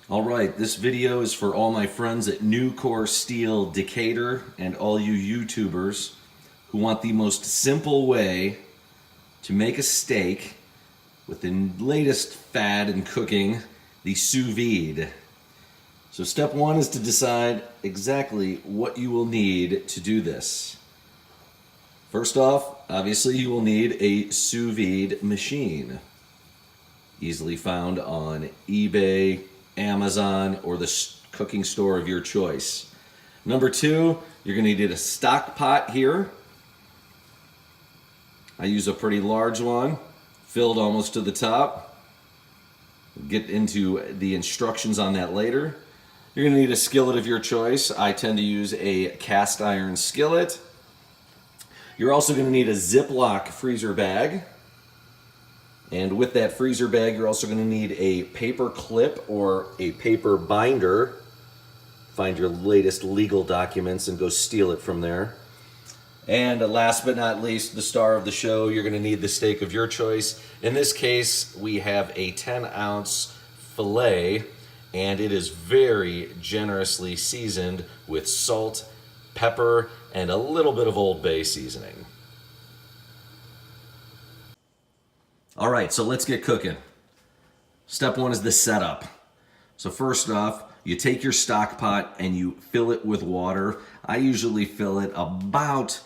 Alright, this video is for all my friends at Nucor Steel Decatur and all you YouTubers who want the most simple way to make a steak with the latest fad in cooking, the sous vide. So step one is to decide exactly what you will need to do this. First off, obviously you will need a sous vide machine, easily found on eBay, Amazon, or the cooking store of your choice. Number two, you're going to need a stock pot here. I use a pretty large one, filled almost to the top. We'll get into the instructions on that later. You're going to need a skillet of your choice. I tend to use a cast iron skillet. You're also going to need a Ziploc freezer bag. And with that freezer bag, you're also going to need a paper clip or a paper binder. Find your latest legal documents and go steal it from there. And last but not least, the star of the show, you're going to need the steak of your choice. In this case, we have a 10-ounce filet, and it is very generously seasoned with salt, pepper, and a little bit of Old Bay seasoning. All right, so let's get cooking. Step one is the setup. So first off, you take your stock pot and you fill it with water. I usually fill it about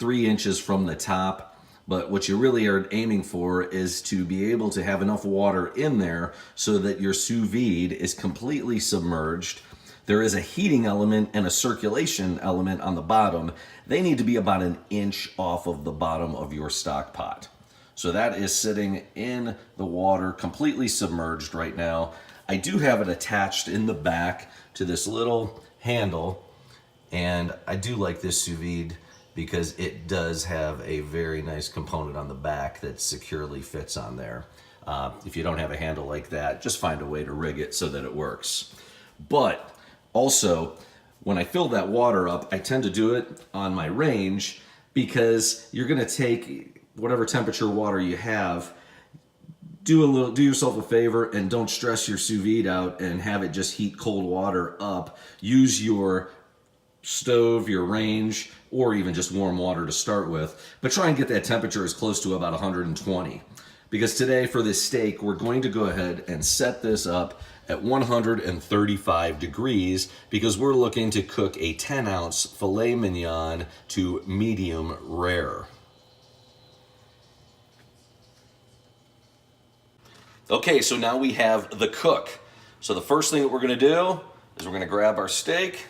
3 inches from the top, but what you really are aiming for is to be able to have enough water in there so that your sous vide is completely submerged. There is a heating element and a circulation element on the bottom. They need to be about 1 inch off of the bottom of your stock pot. So that is sitting in the water, completely submerged right now. I do have it attached in the back to this little handle, and I do like this sous vide because it does have a very nice component on the back that securely fits on there. If you don't have a handle like that, just find a way to rig it so that it works. But also, when I fill that water up, I tend to do it on my range because you're gonna take whatever temperature water you have, do yourself a favor and don't stress your sous vide out and have it just heat cold water up. Use your stove, your range, or even just warm water to start with, but try and get that temperature as close to about 120. Because today for this steak, we're going to go ahead and set this up at 135 degrees because we're looking to cook a 10-ounce filet mignon to medium rare. Okay, so now we have the cook. So the first thing that we're gonna do is we're gonna grab our steak.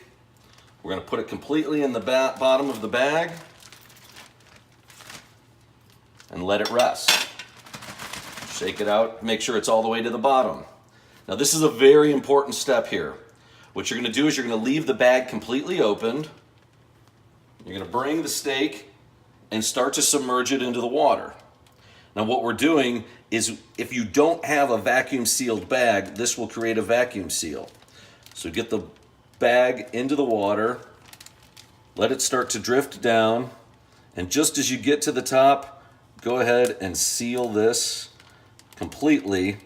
We're gonna put it completely in the bottom of the bag and let it rest. Shake it out, make sure it's all the way to the bottom. Now this is a very important step here. What you're gonna do is you're gonna leave the bag completely opened. You're gonna bring the steak and start to submerge it into the water. Now what we're doing is if you don't have a vacuum sealed bag, this will create a vacuum seal. So get the bag into the water, let it start to drift down, and just as you get to the top, go ahead and seal this completely,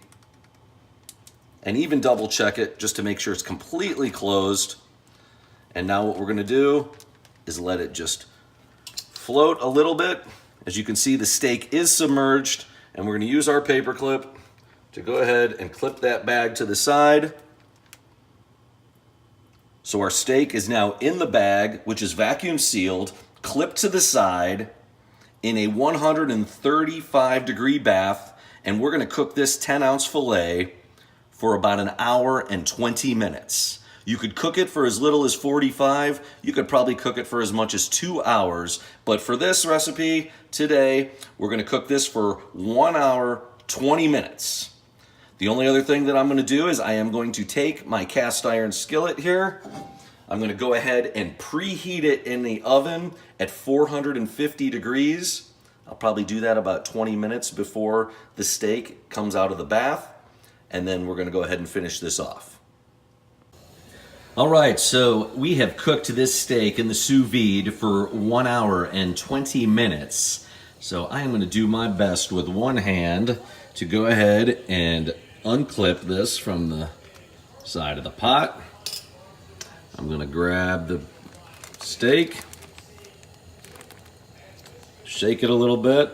and even double check it just to make sure it's completely closed. And now what we're gonna do is let it just float a little bit. As you can see, the steak is submerged, and we're going to use our paper clip to go ahead and clip that bag to the side. So our steak is now in the bag, which is vacuum sealed, clipped to the side in a 135 degree bath, and we're going to cook this 10-ounce filet for about 1 hour and 20 minutes. You could cook it for as little as 45. You could probably cook it for as much as 2 hours. But for this recipe today, we're gonna cook this for 1 hour, 20 minutes. The only other thing that I'm gonna do is I am going to take my cast iron skillet here. I'm gonna go ahead and preheat it in the oven at 450 degrees. I'll probably do that about 20 minutes before the steak comes out of the bath. and then we're gonna go ahead and finish this off. All right, so we have cooked this steak in the sous vide for 1 hour and 20 minutes. So I am gonna do my best with one hand to go ahead and unclip this from the side of the pot. I'm gonna grab the steak, shake it a little bit,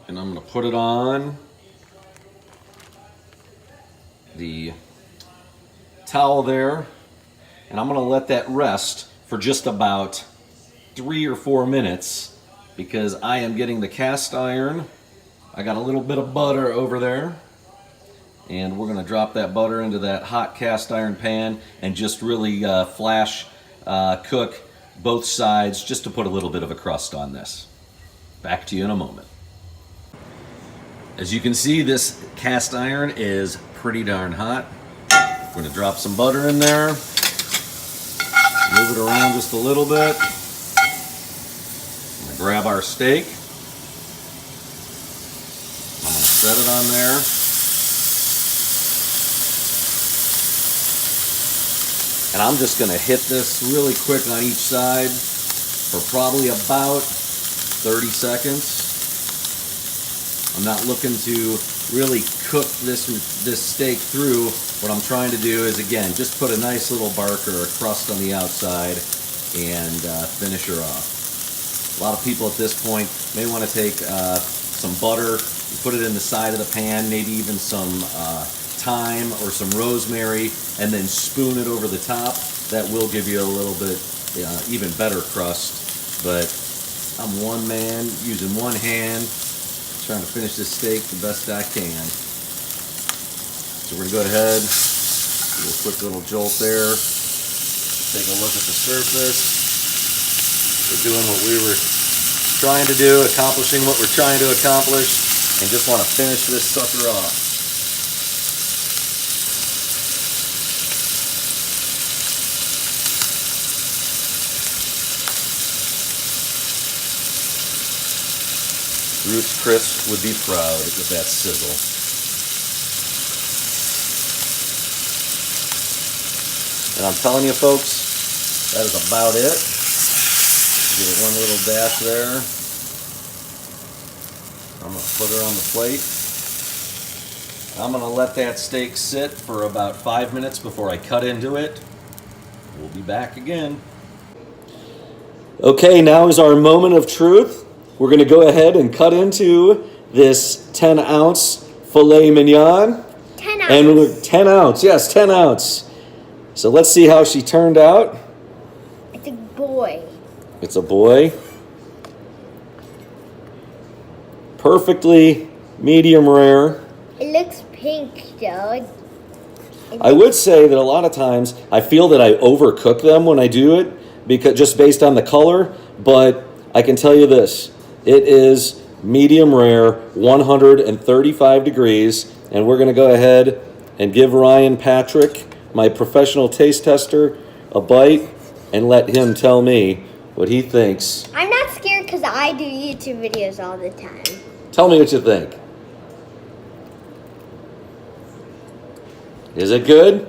and I'm gonna put it on the towel there, and I'm gonna let that rest for just about 3 or 4 minutes because I am getting the cast iron. I got a little bit of butter over there, and we're gonna drop that butter into that hot cast iron pan and just really flash cook both sides just to put a little bit of a crust on this. Back to you in a moment. As you can see, this cast iron is pretty darn hot. We're gonna drop some butter in there, move it around just a little bit. I'm gonna grab our steak. I'm gonna set it on there. And I'm just gonna hit this really quick on each side for probably about 30 seconds. I'm not looking to really cook this steak through. What I'm trying to do is, again, just put a nice little bark or a crust on the outside and finish her off. A lot of people at this point may want to take some butter, put it in the side of the pan, maybe even some thyme or some rosemary, and then spoon it over the top. That will give you a little bit even better crust. But I'm one man using one hand, trying to finish this steak the best I can. So we're gonna go ahead, do a quick little jolt there, take a look at the surface. We're doing what we were trying to do, accomplishing what we're trying to accomplish, and just want to finish this sucker off. Ruth's Chris would be proud with that sizzle. And I'm telling you, folks, that is about it. Give it one little dash there. I'm going to put her on the plate. I'm going to let that steak sit for about 5 minutes before I cut into it. We'll be back again. Okay, now is our moment of truth. We're going to go ahead and cut into this 10-ounce filet mignon. 10 ounce. And we're 10 ounce, yes, 10 ounce. So let's see how she turned out. It's a boy. It's a boy. Perfectly medium rare. It looks pink, though. I would say that a lot of times I feel that I overcook them when I do it, because just based on the color, but I can tell you this. It is medium rare, 135 degrees, and we're going to go ahead and give Ryan Patrick, my professional taste tester, a bite and let him tell me what he thinks. I'm not scared because I do YouTube videos all the time. Tell me what you think. Is it good?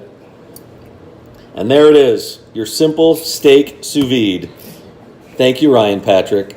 And there it is, your simple steak sous vide. Thank you, Ryan Patrick.